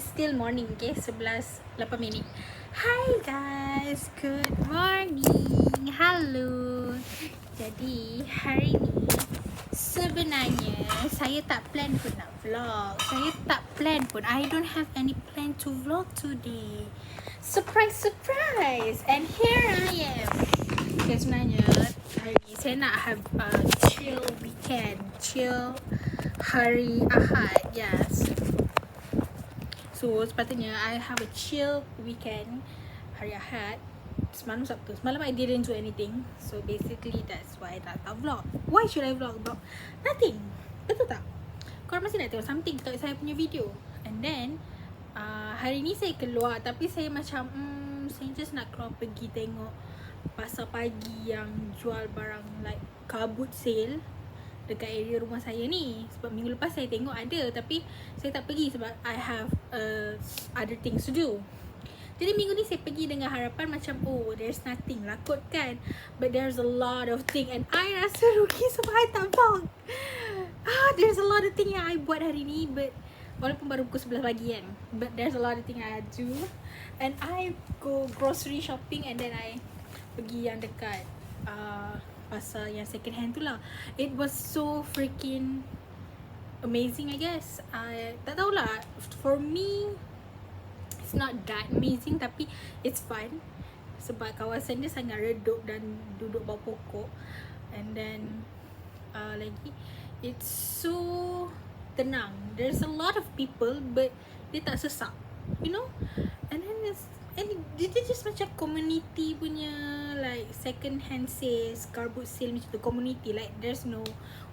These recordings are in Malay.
is still morning, okay? 11:08. Hi guys, good morning. Hello. Jadi hari ni sebenarnya saya tak plan pun nak vlog. Saya tak plan pun. I don't have any plan to vlog today. Surprise, surprise. And here I am. Okay, sebenarnya hari ni saya nak have a chill weekend. Chill hari Ahad. Yes. So sepatutnya I have a chill weekend hari Ahad. Semalam Sabtu. Semalam I didn't do anything. So basically that's why I tak vlog. Why should I vlog? Nothing. Betul tak? Korang masih nak tengok something kat saya punya video. And then hari ni saya keluar, tapi saya macam saya just nak keluar pergi tengok pasar pagi yang jual barang like car boot sale dekat area rumah saya ni. Sebab minggu lepas saya tengok ada, tapi saya tak pergi sebab I have other things to do. Jadi minggu ni saya pergi dengan harapan macam there's nothing lah kot kan. But there's a lot of thing and I rasa rugi sebab I tak vlog. There's a lot of thing yang I buat hari ni, but walaupun baru pukul 11 pagi kan, but there's a lot of thing I do. And I go grocery shopping and then I pergi yang dekat pasar yang second hand tu lah. It was so freaking amazing, I guess. I tak tahulah, for me it's not that amazing, tapi it's fun sebab kawasan dia sangat redup dan duduk bawah pokok. And then lagi it's so tenang. There's a lot of people but dia tak sesak, you know. And then dia just macam community punya, like second hand sales, car boot sale macam tu, community. Like there's no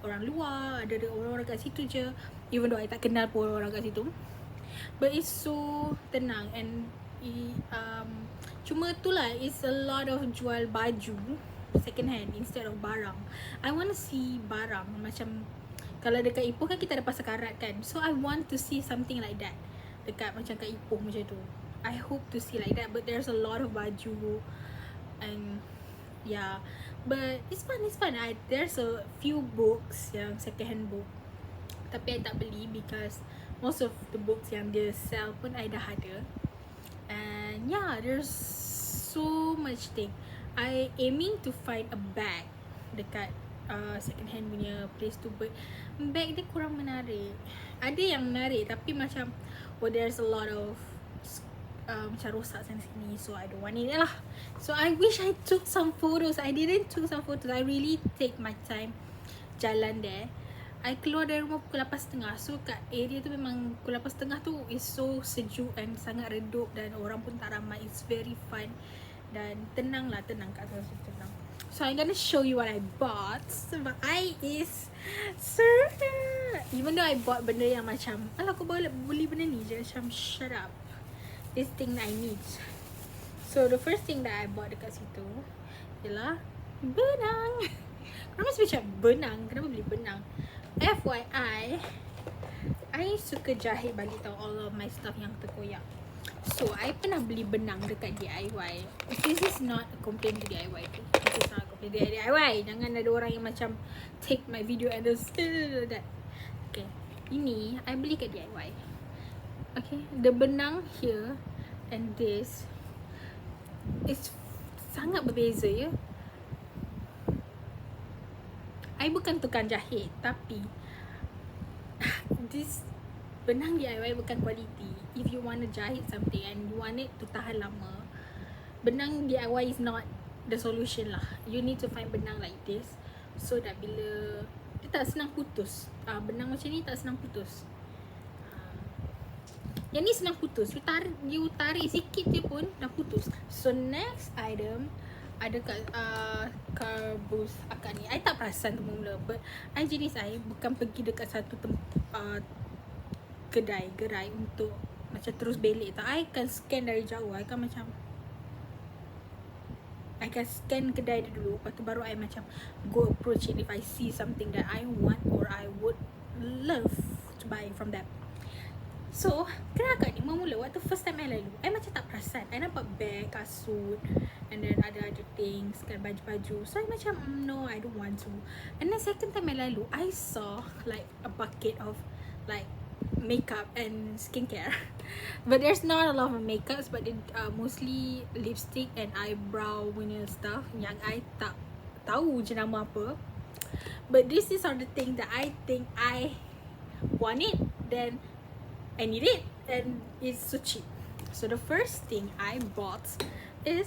orang luar, ada orang-orang kat situ je. Even though I tak kenal pun orang kat situ, but it's so tenang. And cuma tu lah, it's a lot of jual baju second hand instead of barang. I want to see barang macam, kalau dekat Ipoh kan kita ada pasar karat kan. So I want to see something like that dekat macam kat Ipoh macam tu. I hope to see like that. But there's a lot of baju and yeah, but it's fun. There's a few books yang second hand book, tapi I tak beli because most of the books yang dia sell pun I dah ada. And yeah, there's so much thing. I aiming to find a bag dekat second hand punya place tu, but bag dia kurang menarik. Ada yang menarik tapi macam there's a lot of macam rosak sana sini, so I don't want it lah. So I wish I took some photos. I didn't took some photos. I really take my time jalan there. I keluar dari rumah pukul 8.30. So kat area tu memang pukul 8.30 tu is so sejuk and sangat redup dan orang pun tak ramai. It's very fun dan tenang kat atas tu, tenang. So I'm gonna show you what I bought. Sebab I is even though I bought benda yang macam aku beli benda ni je, macam shut up, this thing I need. So the first thing that I bought dekat situ ialah benang. Kenapa mesti macam benang? Kenapa beli benang? FYI, I suka jahit, bagi tahu all of my stuff yang terkoyak. So I pernah beli benang dekat DIY. This is not a complaint to DIY tu. This is not a complaint to DIY. Jangan ada orang yang macam take my video and that. Okay, ini I beli kat DIY. Okay, the benang here and this is sangat berbeza ya. I bukan tukang jahit, tapi this benang DIY bukan quality. If you want to jahit something and you want it to tahan lama, benang DIY is not the solution lah. You need to find benang like this, so that bila dia tak senang putus. Benang macam ni tak senang putus. Yang ni senang putus. You tarik sikit je pun dah putus. So next item ada kat Karbus akak ni. I tak perasan tu mula, but I jenis I bukan pergi dekat satu gerai untuk macam terus belik tak. I akan scan dari jauh. I akan scan kedai dia dulu, lepas tu baru I macam go approach it if I see something that I want or I would love to buy from them. So kenapa ni mula waktu first time I lalu, I macam tak perasan. I nampak bag, kasut, and then ada things kan, baju-baju. So I macam no, I don't want to. And then second time I lalu, I saw like a bucket of like makeup and skincare. But there's not a lot of makeups, but it mostly lipstick and eyebrow punya stuff yang I tak tahu je nama apa. But this is all the thing that I think I want it, then I need it, and it's so cheap. So the first thing I bought is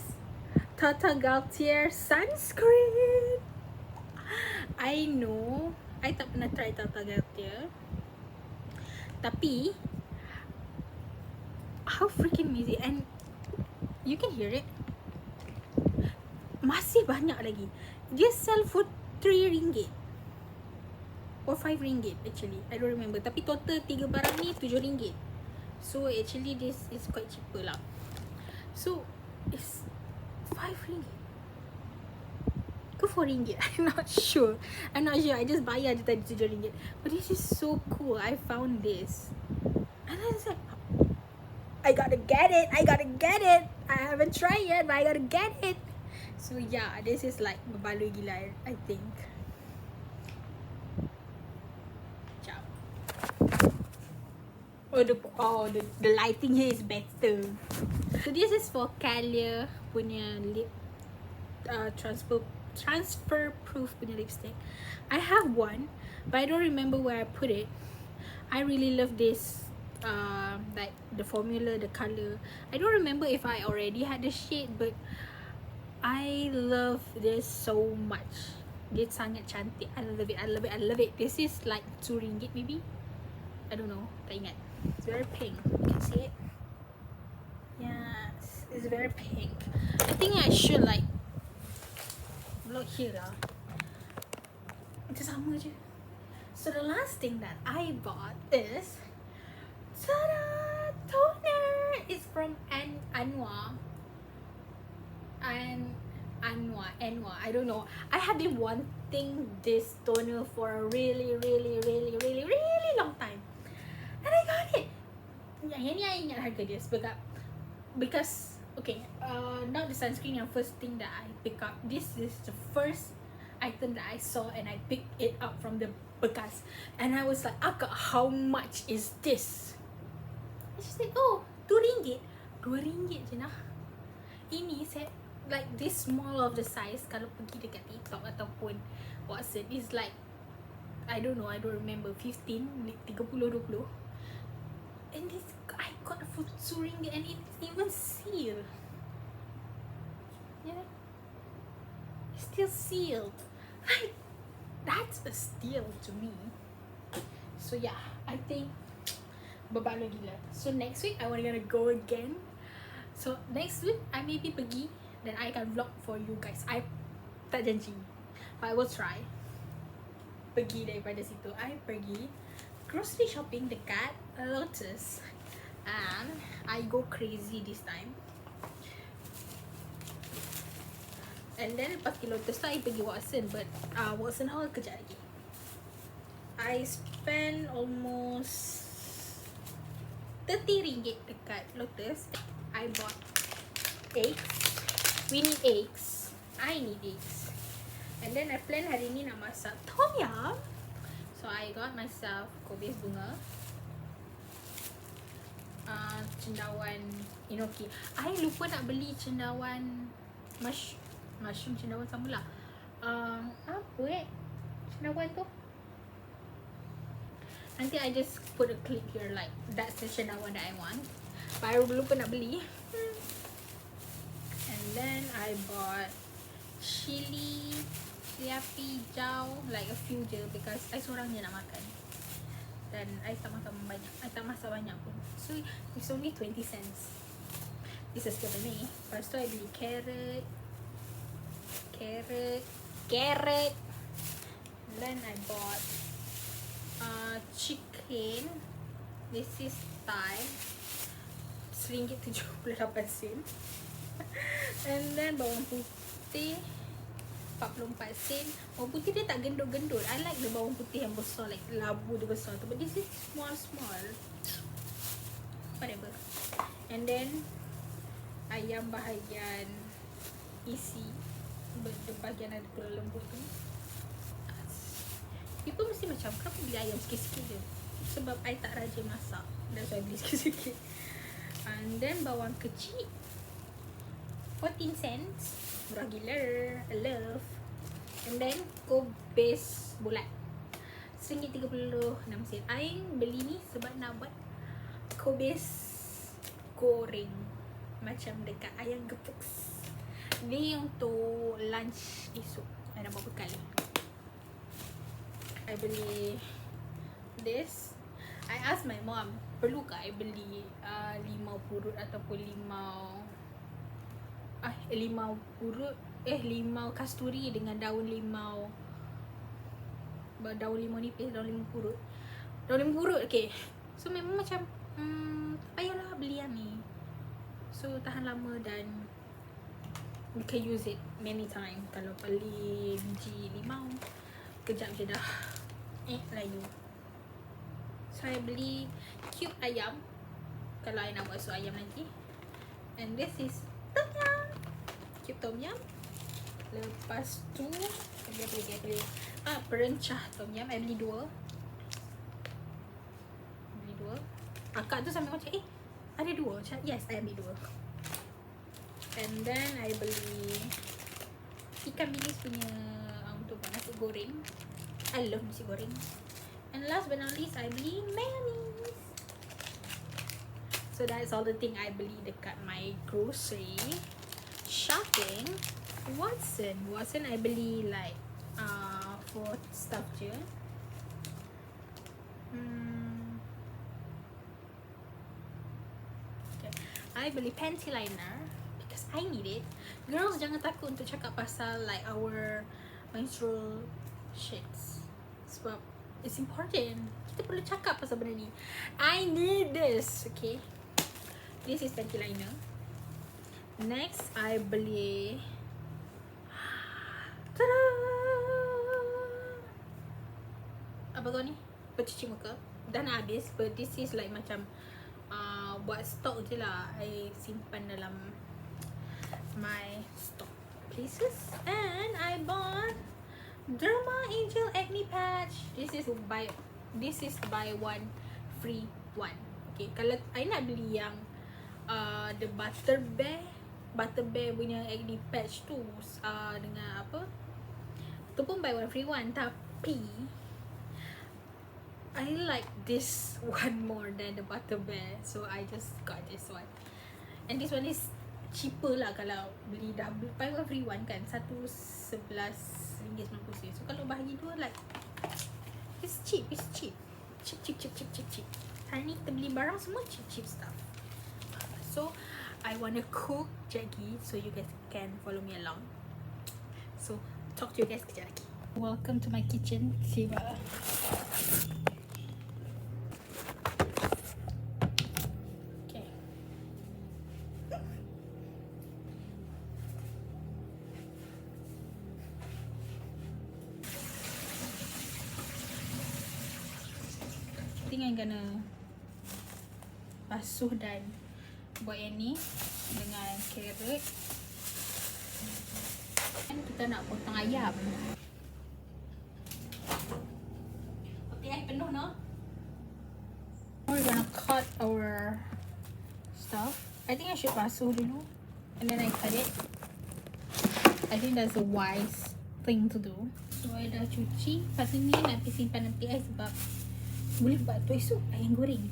Tata Gaultier sunscreen. I know I tak pernah try Tata Gaultier, tapi how freaking amazing. And you can hear it, masih banyak lagi. Dia sell for RM3 or RM5 actually, I don't remember. Tapi total 3 barang ni RM7. So actually this is quite cheaper lah. So it's RM5 ke RM4. I'm not sure. I just bayar je tadi RM7. But this is so cool. I found this and I was like, I gotta get it. I haven't tried yet, but I gotta get it. So yeah, this is like berbaloi gila, I think. Sekejap. The lighting here is better. So this is for Calia punya lip transfer proof punya lipstick. I have one, but I don't remember where I put it. I really love this, like the formula, the color. I don't remember if I already had the shade, but I love this so much. Dia sangat cantik. I love it. This is like RM2 maybe. I don't know, tak ingat. It's very pink. You can see it. Yes, it's very pink. I think I should like look here lah. Itu sama je. So the last thing that I bought is ta-da! Toner. It's from Anwar. Anwar. I don't know. I have been wanting this toner for a really long time, and I got it. Yang ni I ingat harga dia sebab because okay, not the sunscreen yang first thing that I pick up. This is the first item that I saw and I picked it up from the bekas, and I was like, Akak, how much is this? And she said, oh, RM2. RM2 je nah. Ini set like this small of the size. Kalau pergi dekat TikTok ataupun WhatsApp is like, I don't know, I don't remember, 15, 30, 20. And this I got for RM2 and it's even sealed. Yeah, it's still sealed. Like, that's a steal to me. So yeah, I think berbaloi gila. So next week I want to go again. So next week I maybe pergi, then I can vlog for you guys. I tak janji, but I will try. Pergi daripada situ, I pergi grocery shopping dekat Lotus, and I go crazy this time. And then lepas pergi Lotus tu, I pergi Watson, but Watson Hall kejap lagi. I spend almost RM30 dekat Lotus. I bought eggs. We need eggs. I need eggs. And then I plan hari ni nak masak tom yum. So I got myself kubis bunga, cendawan enoki. I lupa nak beli cendawan mushroom, cendawan sama lah. Apa cendawan tu? Nanti I just put a clip here, like that's the cendawan that I want. But I lupa nak beli. And then I bought chili api hijau, like a few je, because I seorang je nak makan. Dan I tak makan banyak, I tak masak banyak pun. So it's only 20 cents. This is good for me. Lepas tu I beli carrot. And then I bought chicken. This is Thai, RM1.78. And then bawang putih 44 sen. Bawang putih dia tak gendut-gendut. I like the bawang putih yang besar, like labu dia besar tu. But this is small. Whatever. And then ayam bahagian isi, the bahagian ada tulang lembut tu. People mesti macam, kenapa beli ayam sikit-sikit je? sebab I tak rajin masak. That's why I beli sikit-sikit. And then bawang kecil 14 cents. Murah gila. I love. And then kubis bulat RM1.36. I beli ni sebab nak buat kubis goreng macam dekat ayam gepuk. Ni untuk lunch esok. I dah buat bekal. I beli this. I ask my mom, perlu ke I beli limau purut ataupun limau kasturi dengan daun limau nipis, daun limau purut. Okay, so memang macam tak payahlah beli yang ni, so tahan lama dan you can use it many time. Kalau beli biji limau kejap je dah layu. So I beli cube ayam kalau I nak buat sup ayam nanti. And this is tom yum, cube tom yum. Lepas tu perencah tom yum. I beli dua. Akak tu sampai macam ada dua. Macam yes, I ambil dua. And then I beli ikan bilis punya untuk buat nasi goreng. I love nasi goreng. And last but not least, I beli mayonnaise. So that's all the thing I beli dekat my grocery shopping. Watson I beli like for stuff je. Okay. I beli panty liner because I need it. Girls, jangan takut untuk cakap pasal like our menstrual shits, sebab it's important. Kita perlu cakap pasal benda ni. I need this. Okay, this is panty liner. Next, I beli tada! Apa kau ni? Pencuci muka. Dah nak habis, but this is like macam buat stok je lah. I simpan dalam my stock places. And I bought Derma Angel Acne Patch. This is buy one free one. Okay, kalau I nak beli yang the Butter Bear punya acne patch tu dengan apa tu pun buy one free one, tapi I like this one more than the Butter Bear, so I just got this one. And this one is cheaper lah kalau beli dah buy one free one kan, satu RM11.90. So kalau bahagi dua, like it's cheap. Hari ni kita beli barang semua cheap stuff. So I wanna cook Jackie, so you guys can follow me along. So talk to you guys kejap lagi. Welcome to my kitchen. Siapa? I gonna basuh dan buat yang ni dengan carrot. Dan kita nak potong ayam. Okay, air penuh no? We're gonna cut our stuff. I think I should basuh dulu and then I cut it. I think that's a wise thing to do. So I dah cuci. Lepas ni nak pergi simpan nanti sebab boleh buat tu esok ayam goreng.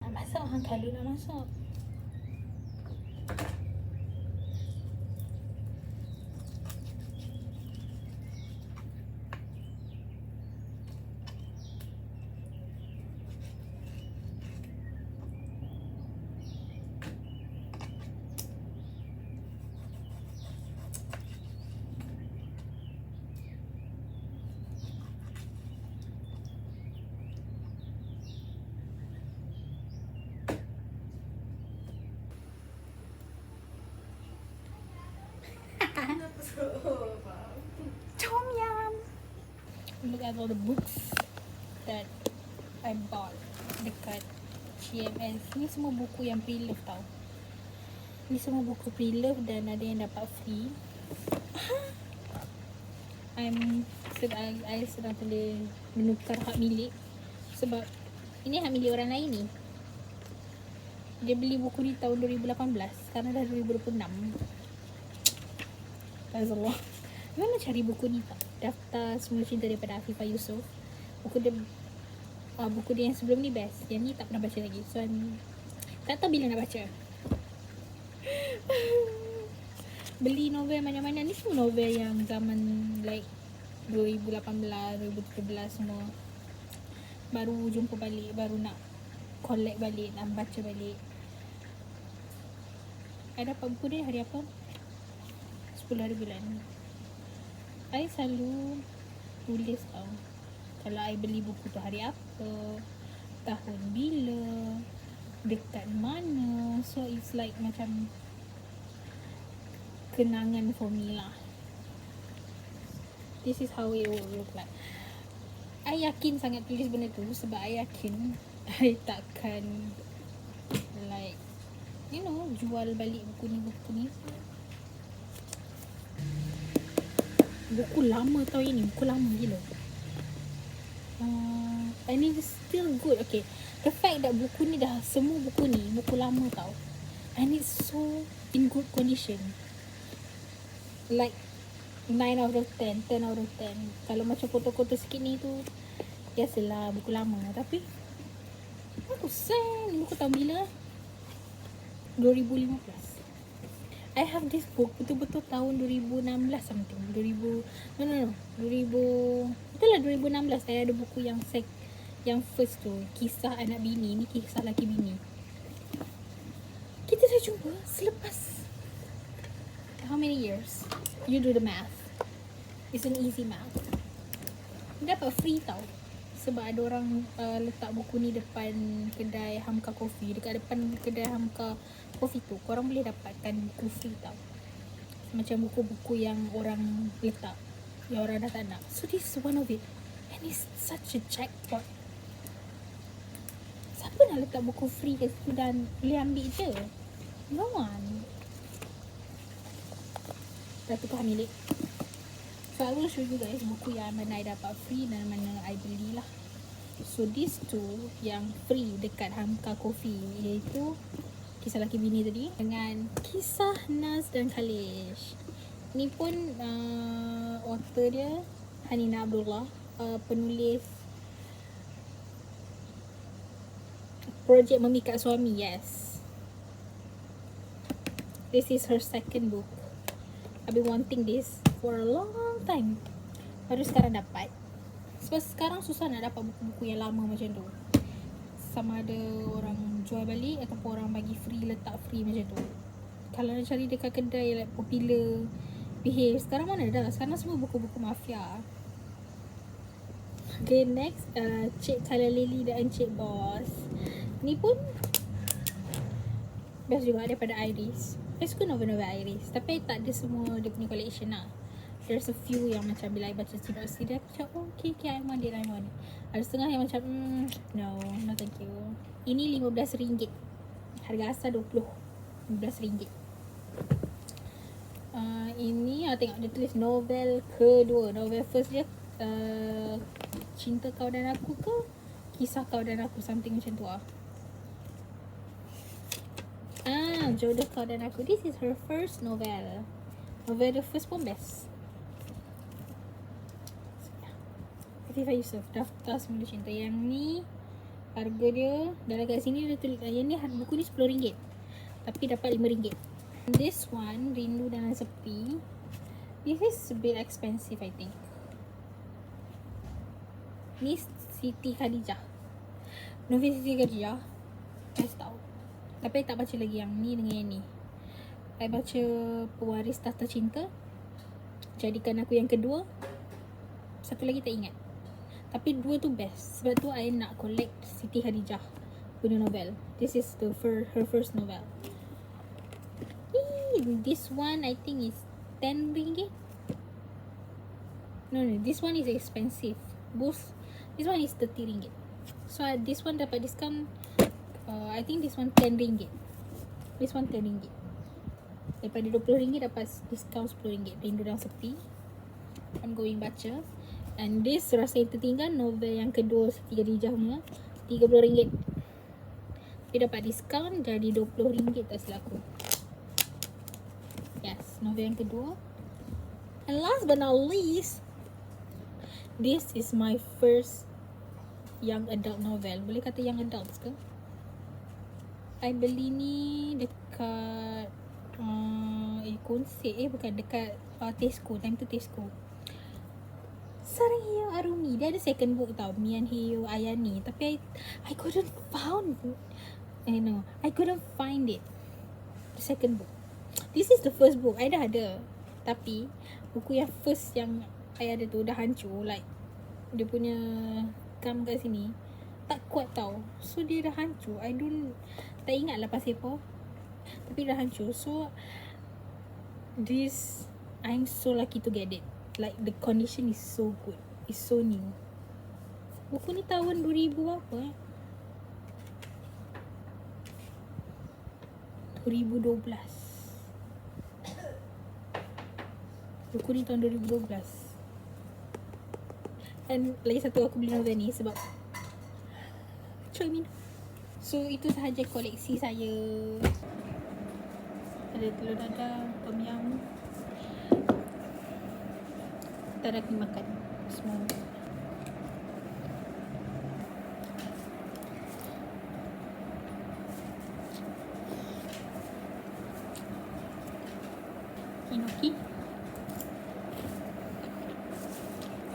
Nak masak orang kalau nak masak. Tom Yum. Look at all the books that I bought dekat CMS. Ni semua buku yang pre-love tau. Ni semua buku pre-love dan ada yang dapat free. I sedang boleh menukar hak milik sebab ini hak milik orang lain ni. Dia beli buku ni tahun 2018, sekarang dah 2026. Azallah. Mana cari buku ni tak? Daftar Semula Cinta daripada Afifah Yusof. Buku dia yang sebelum ni best. Yang ni tak pernah baca lagi. So tak tahu bila nak baca. Beli novel mana-mana. Ni semua novel yang zaman like 2018, 2017 semua. Baru jumpa balik, baru nak collect balik, nak baca balik. I dapat buku dia hari apa? 10 hari bulan. I selalu tulis tau, kalau I beli buku tu hari apa, tahun bila, dekat mana. So it's like macam kenangan for me lah. This is how it will look like. I yakin sangat tulis benda tu sebab I yakin I takkan like jual balik buku ni. Buku lama tau ini. Buku lama gila. And it's still good. Okay, the fact that buku ni dah, semua buku ni buku lama tau, and it's so in good condition, like 9 out of 10, 10 out of 10. Kalau macam kotor-kotor sikit ni tu biasalah buku lama. Tapi aku sen buku tahun bila? 2015. I have this book betul-betul tahun 2016 something. 2000 betul lah 2016. Saya ada buku yang first tu, Kisah Anak Bini. Ni kisah laki bini. Kita dah jumpa selepas how many years? You do the math. It's an easy math. Dapat free tau. Sebab ada orang letak buku ni depan kedai Hamka Coffee. Dekat depan kedai Hamka Coffee tu, korang boleh dapatkan buku free tau. Macam buku-buku yang orang letak, yang orang dah tak nak. So this is one of it. And it's such a jackpot. Siapa nak letak buku free kat situ dan boleh ambil je? No one. Dah tukar milik. So I will show you guys buku yang mana I dapat free dan mana I belilah. So these two yang free dekat Hamka Coffee, iaitu Kisah Laki Bini tadi dengan Kisah Naz dan Khalish. Ni pun author dia Hanina Abdullah, penulis Projek Memikat Suami. Yes, this is her second book. I've been wanting this for a long time. Baru sekarang dapat. Sebab sekarang susah nak dapat buku-buku yang lama macam tu. Sama ada orang jual balik ataupun orang bagi free, letak free macam tu. Kalau nak cari dekat kedai like Popular, Behave, sekarang mana dah? Sekarang semua buku-buku mafia. Okay, next, Cik Kala Lily dan Encik Boss. Ni pun best juga daripada Iris. I suka novel-novel Iris, tapi I tak ada semua dia punya collection lah. There's a few yang macam bila I baca sinopsis dia, aku macam okay, I want it. Ada setengah yang macam no thank you. Ini RM15. Harga asal RM20. RM15. Ini tengok dia tulis novel kedua. Novel first dia Cinta Kau dan Aku ke Kisah Kau dan Aku, something macam tu lah. Jodoh Kau dan Aku. This is her first novel. Novel the first pun best. Afifah Yusof, Daftar Semula Cinta. Yang ni harga dia dalam kat sini dia tulis, yang ni buku ni RM10, tapi dapat RM5. This one, Rindu Dalam Sepi. This is a bit expensive I think. Ni Siti Khadijah. Novel Siti Khadijah best tau. Tapi I tak baca lagi yang ni dengan yang ni. I baca Pewaris Tahta Cinta, Jadikan Aku Yang Kedua. Satu lagi tak ingat. Tapi dua tu best. Sebab tu I nak collect Siti Khadijah punya novel. This is her first novel. This one I think is RM10. No, this one is expensive. This one is 30 ringgit. So this one dapat discount. I think this one 10 ringgit. This one 10 ringgit. Daripada 20 ringgit dapat discount 10 ringgit. Rindu dan sepi. I'm going baca. And this Rasa Yang Tertinggal, novel yang kedua Siti Khadijah, 30 ringgit. Tapi dapat diskaun jadi 20 ringgit tak silap aku. Yes, novel yang kedua. And last but not least, this is my first young adult novel. Boleh kata young adults ke? I beli ni dekat Konsep bukan, dekat Tesco. Time tu Tesco. Sarang Hiyo Arumi. Dia ada second book tau, Mian Hiyo Ayani. Tapi I couldn't find it. The second book. This is the first book. I dah ada. Tapi buku yang first yang I ada tu dah hancur. Like dia punya gam kat sini tak kuat tau. So dia dah hancur. Tak ingat lah pasal apa. Tapi dah hancur. So this, I'm so lucky to get it. Like the condition is so good. It's so new. Buku ni tahun 2000 apa 2012. Buku ni tahun 2012. And lagi satu aku beli novel ni sebab Choi Min. So itu sahaja koleksi saya. Ada telur dadah, tom yum. Kita dah pergi makan semua. Inoki.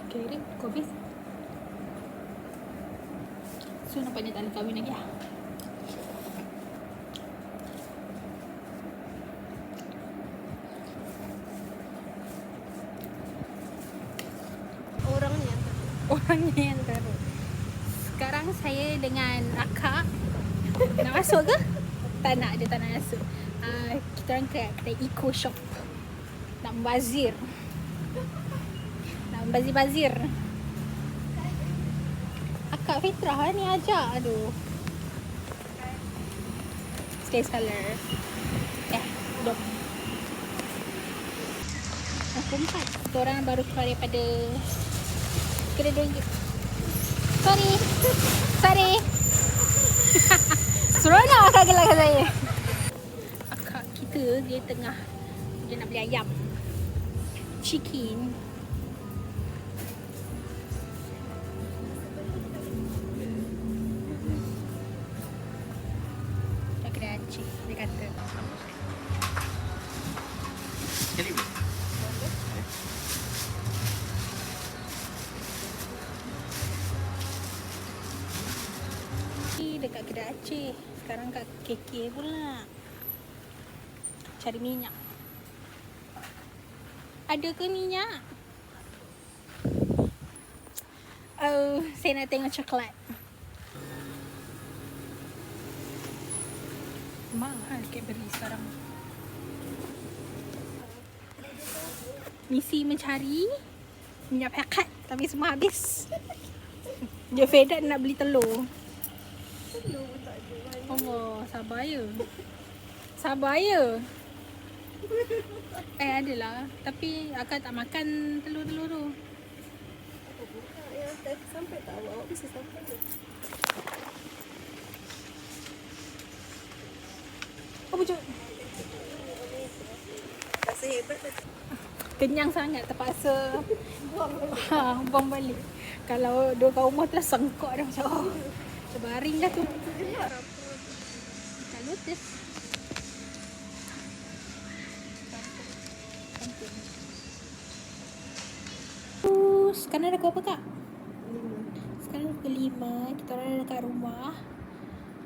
Okay, dah kau habis. So nampaknya tak ada kahwin lagi lah. Orangnya yang teruk. Sekarang saya dengan akak nak masuk ke? Tak nak, dia tak nak masuk. Kita orang ke kedai Eco Shop. Nak membazir. Nak membazir-bazir. Akak Fitrah lah ni ajak. Aduh. Stay color. Duduk. Aku empat. Kita orang baru keluar daripada kedai RM2. Sorry. Seronok akak gelakkan saya. Akak kita dia tengah dia nak beli ayam, chicken. Dah kedai Aceh dia kata. Dekat kedai Aceh. Sekarang kat KK pula. Cari minyak. Ada ke minyak? Oh, saya nak tengok coklat. Mahal Cadbury sekarang. Misi mencari minyak paket tapi semua habis. Dia fed up nak beli telur. Allah, sabar ya. Adalah. Tapi akak tak makan telur-telur tu. Sampai tak awak bisa sampai ke? Oh, pujuk. Rasa hebat tak? Kenyang sangat terpaksa buang balik. Kalau dua kat rumah telah sengkok dah macam terbaring dah tu. Makan lotus. Sekarang dah pukul apa kak? 5. Sekarang pukul 5. Kita orang dah dekat rumah.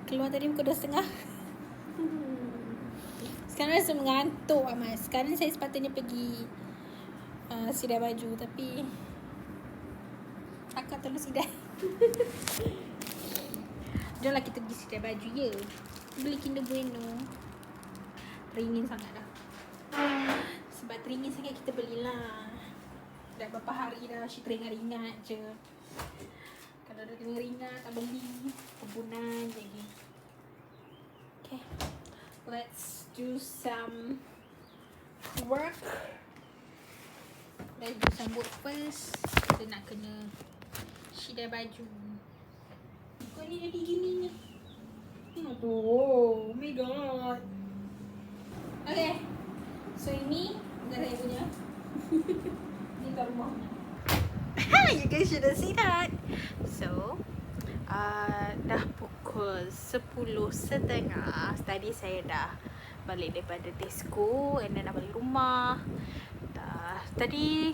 Keluar tadi pukul 2.30. Sekarang rasa mengantuk amat. Sekarang saya sepatutnya pergi sidai baju. Tapi akak tolong sidai. Jomlah kita pergi sidai baju ya. Beli Kinder Bueno. Teringin sangat dah. Sebab teringin sangat kita belilah. Dah berapa hari dah she teringat-ingat je. Kalau dah teringat-ingat tak beli, kebunan je lagi. Okay, let's do some work. Let's do some work first. Kita nak kena shidai baju. Kau ni jadi gini ni. Tengok tu. Oh my god. Okay, so ini saya punya. Ni kat rumah. You guys should have seen that. So, dah pukul 10.30. Tadi saya dah balik daripada disco and then dah balik rumah. Tadi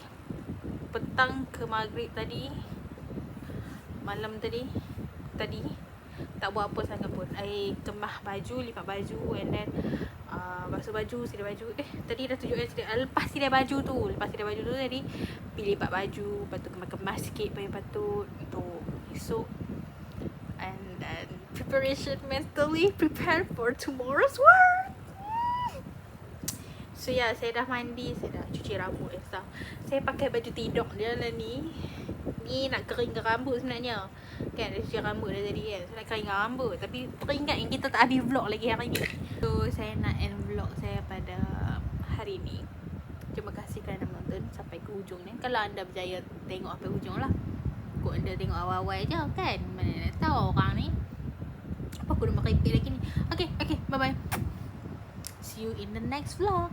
petang ke maghrib tadi, malam tadi tak buat apa sangat pun. I kemah baju, lipat baju and then basuh baju, sidai baju. Tadi dah tunjuk lepas sidai baju tu tadi pergi lipat baju, lepas tu kemas-kemas sikit paling patut untuk esok. And then preparation, mentally prepare for tomorrow's work. So yeah, saya dah mandi, saya dah cuci rambut and stuff. Saya pakai baju tidur dia lah ni. Ni nak keringkan rambut sebenarnya. Kan dah cuci rambut dah tadi kan. Saya nak keringkan rambut. Tapi teringat yang kita tak habis vlog lagi hari ni. So saya nak end vlog saya pada hari ni. Terima kasih kerana menonton sampai ke hujung ni. Kalau anda berjaya tengok sampai hujung lah. Kok anda tengok awal-awal je kan. Mana nak tahu orang ni. Apa aku nak repeat lagi ni. Okay, bye bye. See you in the next vlog.